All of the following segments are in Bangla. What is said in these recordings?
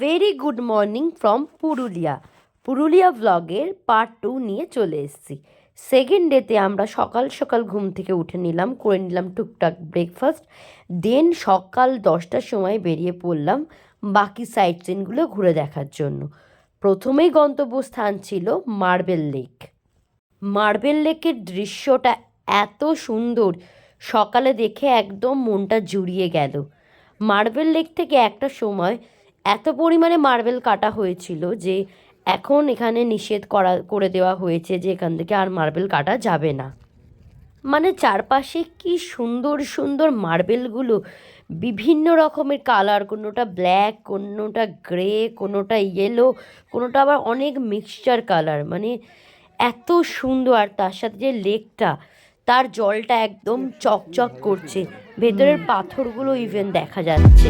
Very good morning from Purulia. Purulia ব্লগের পার্ট 2 নিয়ে চলে এসেছি। সেকেন্ড ডেতে আমরা সকাল সকাল ঘুম থেকে উঠে নিলাম, করে নিলাম টুকটাক ব্রেকফাস্ট। দেন সকাল 10টার সময় বেরিয়ে পড়লাম বাকি সাইট সিনগুলো ঘুরে দেখার জন্য। প্রথমেই গন্তব্যস্থান ছিল মার্বেল লেক। মার্বেল লেকের দৃশ্যটা এত সুন্দর, সকালে দেখে একদম মনটা জুড়িয়ে গেল। মার্বেল লেক থেকে একটা সময় এত পরিমাণে মার্বেল কাটা হয়েছিল যে এখন এখানে নিষেধ করে দেওয়া হয়েছে যে এখান থেকে আর মার্বেল কাটা যাবে না। মানে চারপাশে কি সুন্দর সুন্দর মার্বেলগুলো, বিভিন্ন রকমের কালার, কোনোটা ব্ল্যাক, কোনোটা গ্রে, কোনোটা ইয়েলো, কোনোটা আবার অনেক মিক্সচার কালার। মানে এত সুন্দর। আর তার সাথে যে লেকটা, তার জলটা একদম চকচক করছে, ভেতরের পাথরগুলো ইভেন দেখা যাচ্ছে।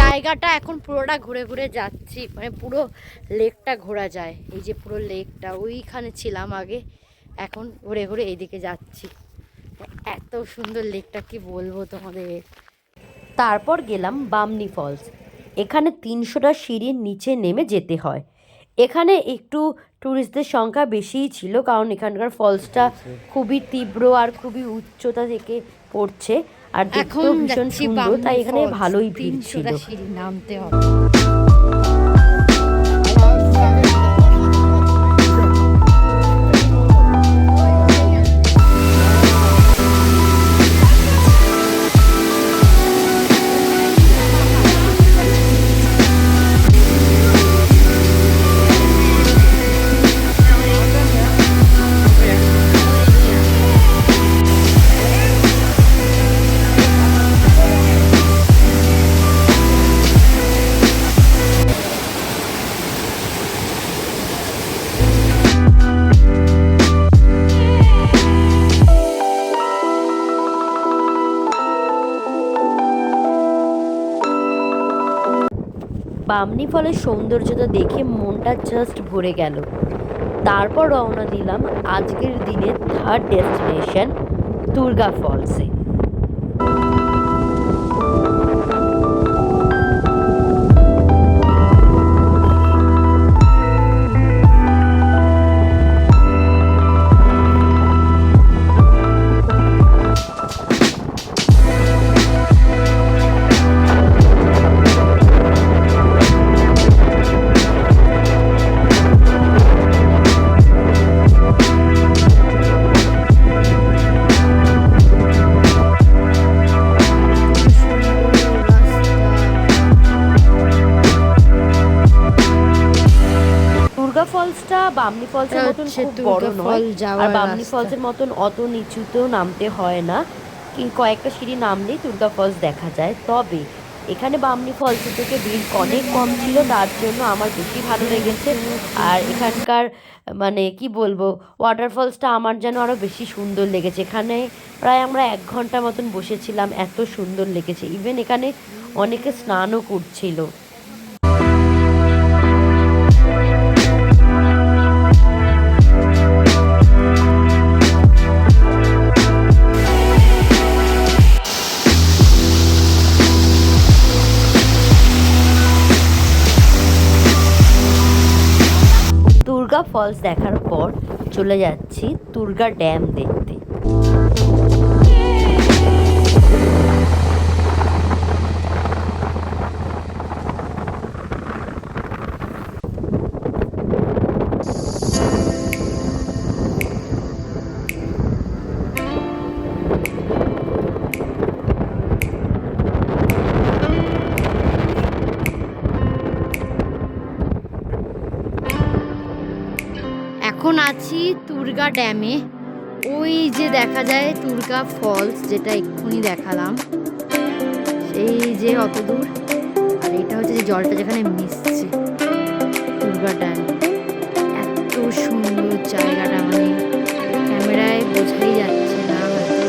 জায়গাটা এখন পুরোটা ঘুরে ঘুরে যাচ্ছি, মানে পুরো লেকটা ঘোরা যায়। এই যে পুরো লেকটা, ওইখানে ছিলাম আগে, এখন ঘুরে ঘুরে এইদিকে যাচ্ছি। এত সুন্দর লেকটা, কি বলবো তোমাদের। তারপর গেলাম বামনি ফলস। এখানে 300টা সিঁড়ির নিচে নেমে যেতে হয়। এখানে একটু ট্যুরিস্টদের সংখ্যা বেশিই ছিল, কারণ এখানকার ফলসটা খুবই তীব্র আর খুবই উচ্চতা থেকে পড়ছে, আর দেখতেও ভীষণ সুন্দর, তাই এখানে ভালোই ভিড় ছিল। নামতে হবে। বামনি ফলের সৌন্দর্যতা দেখে মনটা জাস্ট ভরে গেল। তারপর রওনা দিলাম আজকের দিনের থার্ড ডেস্টিনেশন দুর্গা ফলসে। ফলসটা বামনি ফলসের মতন খুব বড় নয়, আর বামনি ফলসের মতন অত নিচুতেও নামতে হয় না। কয়েকটা সিঁড়ি নামলেই দুর্গা ফলস দেখা যায়। তবে এখানে বামনি ফলসের থেকে ভিড় অনেক কম ছিল, তার জন্য আমার বেশি ভালো লেগেছে। আর এখানকার মানে কি বলবো, ওয়াটারফলসটা আমার যেন আরও বেশি সুন্দর লেগেছে। এখানে প্রায় আমরা 1 ঘন্টা মতন বসেছিলাম, এত সুন্দর লেগেছে। ইভেন এখানে অনেকে স্নানও করছিল। দুর্গা ফলস দেখার পর চলে যাচ্ছি দুর্গা ড্যাম দেখতে। এখন আছি দুর্গা ড্যামে। ওই যে দেখা যায় দুর্গা ফলস, যেটা এক্ষুনি দেখালাম, সেই যে অত দূর। আর এটা হচ্ছে যে জলটা যেখানে মিশছে দুর্গা ড্যাম। এত সুন্দর জায়গাটা, মানে ক্যামেরায় বোঝাই যাচ্ছে না হয়তো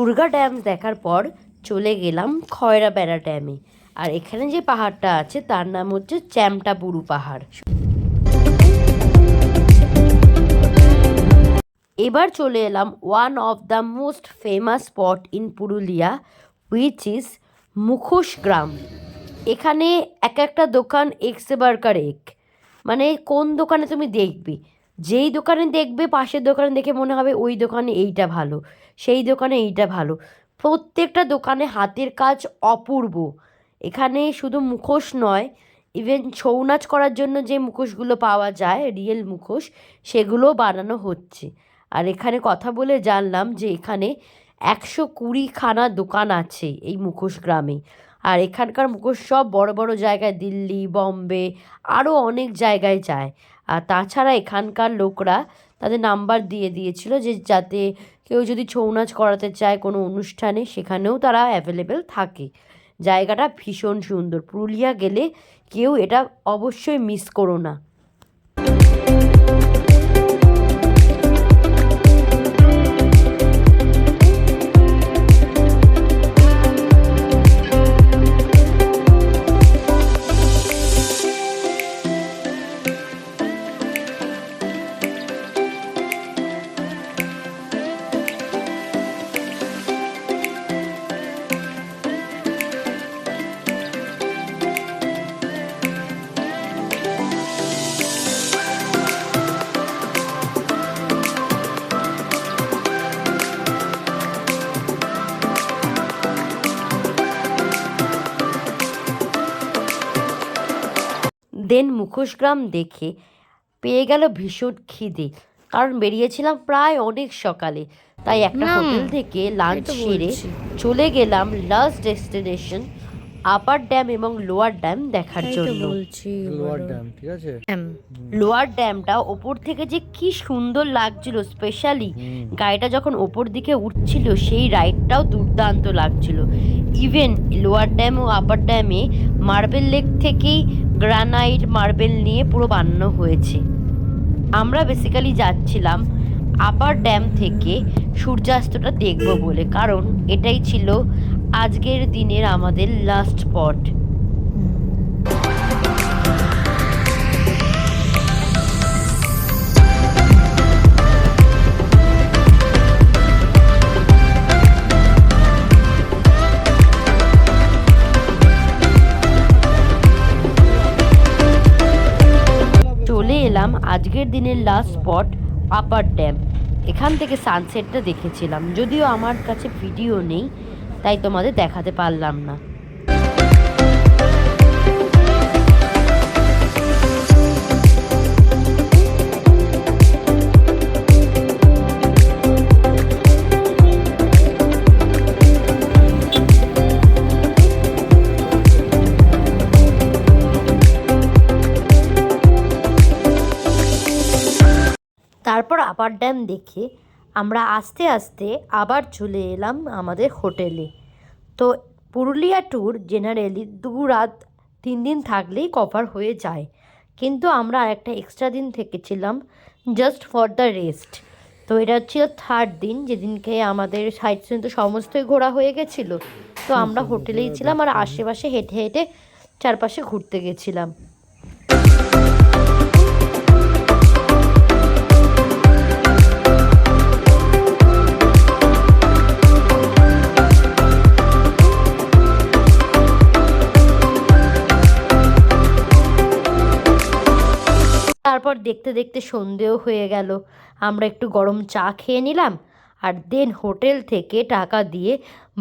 দুর্গা ড্যাম দেখার পর চলে গেলাম খয়রাবেড়া ড্যামে। আর এখানে যে পাহাড়টা আছে তার নাম হচ্ছে চ্যামটাবুরু পাহাড়। এবার চলে এলাম one of the most famous spot in Purulia, which is মুখোশ গ্রাম। এখানে এক একটা দোকান এক্সে বার্কার এক, মানে কোন দোকানে তুমি দেখবে, যেই দোকানে দেখবে পাশের দোকানে দেখে মনে হবে ওই দোকানে এইটা ভালো, সেই দোকানে এইটা ভালো। প্রত্যেকটা দোকানে হাতের কাজ অপূর্ব। এখানে শুধু মুখোশ নয়, ইভেন ছৌ নাচ করার জন্য যে মুখোশগুলো পাওয়া যায় রিয়েল মুখোশ, সেগুলোও বানানো হচ্ছে। আর এখানে কথা বলে জানলাম যে এখানে 120খানা দোকান আছে এই মুখোশ গ্রামে। আর এখানকার মুখোশ সব বড় বড় জায়গায়, দিল্লি, বম্বে, আরও অনেক জায়গায় যায়। আর তাছাড়া এখানকার লোকরা তাদের নাম্বার দিয়ে দিয়েছিল যে যাতে কেউ যদি ছৌ নাচ করাতে চায় কোনো অনুষ্ঠানে, সেখানেও তারা অ্যাভেলেবেল থাকে। জায়গাটা ভীষণ সুন্দর। পুরুলিয়া গেলে কেউ এটা অবশ্যই মিস করো না। দেন মুখোশগ্রাম দেখে পেয়ে গেল ভীষণ খিদে, কারণ বেরিয়েছিলাম প্রায় অনেক সকালে। তাই একটা হোটেল থেকে লাঞ্চ সেরে চলে গেলাম লাস্ট ডেস্টিনেশন আপার ড্যাম এবং লোয়ার ড্যাম দেখার জন্য। লোয়ার ড্যামটা ওপর থেকে যে কি সুন্দর লাগছিল, স্পেশালি গাড়িটা যখন ওপর দিকে উঠছিল সেই রাইডটাও দুর্দান্ত লাগছিল। ইভেন লোয়ার ড্যাম ও আপার ড্যামে মার্বেল লেক থেকেই গ্রানাইট মার্বেল নিয়ে পুরো বানানো হয়েছে। আমরা বেসিক্যালি যাচ্ছিলাম আপার ড্যাম থেকে সূর্যাস্তটা দেখব বলে, কারণ এটাই ছিল আজকের দিনের আমাদের লাস্ট স্পট। চলে এলাম আজকের দিনের লাস্ট স্পট আপার ড্যাম। এখান থেকে সানসেটটা দেখেছিলাম, যদিও আমার কাছে ভিডিও নেই তাই তোমাদের দেখাতে পারলাম না। তারপর আপার ড্যাম দেখে আমরা আস্তে আস্তে আবার চলে এলাম আমাদের হোটেলে। তো পুরুলিয়া ট্যুর জেনারেলি 2 রাত 3 দিন থাকলেই কভার হয়ে যায়, কিন্তু আমরা আরেকটা এক্সট্রা দিন থেকেছিলাম জাস্ট ফর দ্য রেস্ট। তো এটা ছিল 3rd দিন, যেদিনকে আমাদের সাইড সিন তো সমস্তই ঘোরা হয়ে গেছিলো। তো আমরা হোটেলেই ছিলাম আর আশেপাশে হেঁটে হেঁটে চারপাশে ঘুরতে গেছিলাম। তারপর দেখতে দেখতে সন্ধেও হয়ে গেল। আমরা একটু গরম চা খেয়ে নিলাম আর দেন হোটেল থেকে টাকা দিয়ে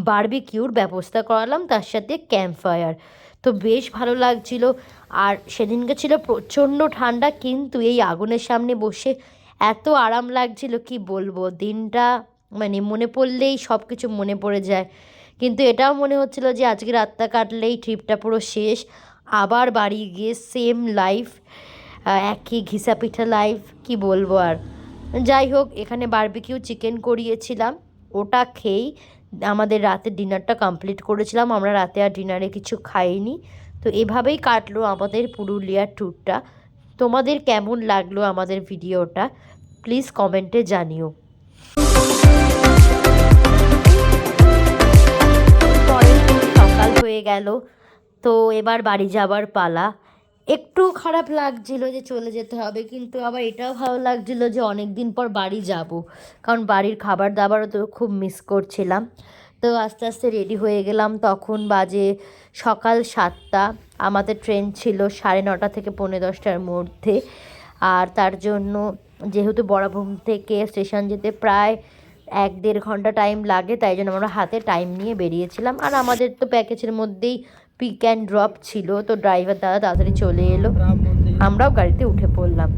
বারবিকিউর ব্যবস্থা করালাম, তার সাথে ক্যাম্প ফায়ার। তো বেশ ভালো লাগছিল। আর সেদিনকে ছিল প্রচণ্ড ঠান্ডা, কিন্তু এই আগুনের সামনে বসে এত আরাম লাগছিল কি বলবো। দিনটা মানে মনে পড়লেই সব কিছু মনে পড়ে যায়। কিন্তু এটাও মনে হচ্ছিল যে আজকে রাতটা কাটলেই ট্রিপটা পুরো শেষ, আবার বাড়ি গিয়ে সেম লাইফ, একই ঘিসা পিঠা লাইফ, কি বলবো আর। যাই হোক, এখানে বারবিকিউ চিকেন করিয়েছিলাম, ওটা খেয়েই আমাদের রাতের ডিনারটা কমপ্লিট করেছিলাম। আমরা রাতে আর ডিনারে কিছু খাইনি। তো এভাবেই কাটলো আমাদের পুরুলিয়ার ট্যুরটা। তোমাদের কেমন লাগলো আমাদের ভিডিওটা প্লিজ কমেন্টে জানিও। হয়ে গেল। তো এবার বাড়ি যাবার পালা। একটু খারাপ লাগছিল যে চলে যেতে হবে, কিন্তু আবার এটাও ভালো লাগছিল যে অনেক দিন পর বাড়ি যাব, কারণ বাড়ির খাবার দাবারও তো খুব মিস করছিলাম। তো আস্তে আস্তে রেডি হয়ে গেলাম, তখন বাজে সকাল 7টা। আমাদের ট্রেন ছিল 9:30 থেকে 10:45-র মধ্যে। আর তার জন্য যেহেতু বড়াভূম থেকে স্টেশন যেতে প্রায় 1-1.5 ঘন্টা টাইম লাগে, তাই জন্য আমরা হাতে টাইম নিয়ে বেরিয়েছিলাম। আর আমাদের তো প্যাকেজের মধ্যেই পিক অ্যান্ড ড্রপ ছিল, তো ড্রাইভার দাদা তাড়াতাড়ি চলে এলো, আমরাও গাড়িতে উঠে পড়লাম।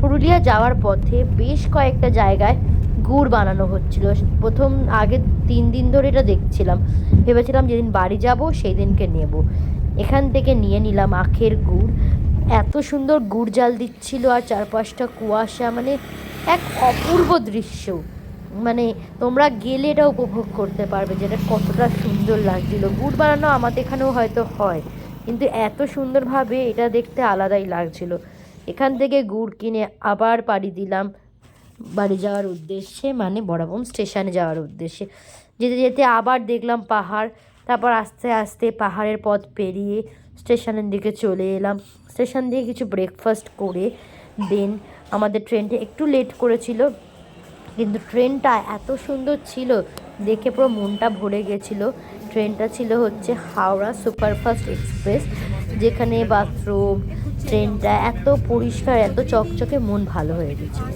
পুরুলিয়া যাওয়ার পথে বেশ কয়েকটা জায়গায় গুড় বানানো হচ্ছিল। প্রথম আগে 3 দিন ধরে এটা দেখছিলাম, ভেবেছিলাম যেদিন বাড়ি যাব সেই দিনকে নেব। এখান থেকে নিয়ে নিলাম আখের গুড়। এত সুন্দর গুড় জাল দিচ্ছিল, আর চারপাশটা কুয়াশা, মানে এক অপূর্ব দৃশ্য। মানে তোমরা গেলে এটা উপভোগ করতে পারবে যেটা কতটা সুন্দর লাগছিল। গুড় বানানো আমাদের এখানেও হয়তো হয়, কিন্তু এত সুন্দরভাবে এটা দেখতে আলাদাই লাগছিল। এখান থেকে গুড় কিনে আবার পাড়ি দিলাম বাড়ি যাওয়ার উদ্দেশ্যে, মানে বড়াভূম স্টেশনে যাওয়ার উদ্দেশ্যে। যেতে যেতে আবার দেখলাম পাহাড়, তারপর আস্তে আস্তে পাহাড়ের পথ পেরিয়ে স্টেশনের দিকে চলে এলাম। স্টেশন দিয়ে কিছু ব্রেকফাস্ট করে দেন আমাদের ট্রেনটা একটু লেট করেছিল, কিন্তু ট্রেনটা এত সুন্দর ছিল দেখে পুরো মনটা ভরে গেছিলো। ট্রেনটা ছিল হচ্ছে হাওড়া সুপারফাস্ট এক্সপ্রেস, যেখানে বাথরুম, ট্রেনটা এত পরিষ্কার, এত চকচকে, মন ভালো হয়ে গেছিলো।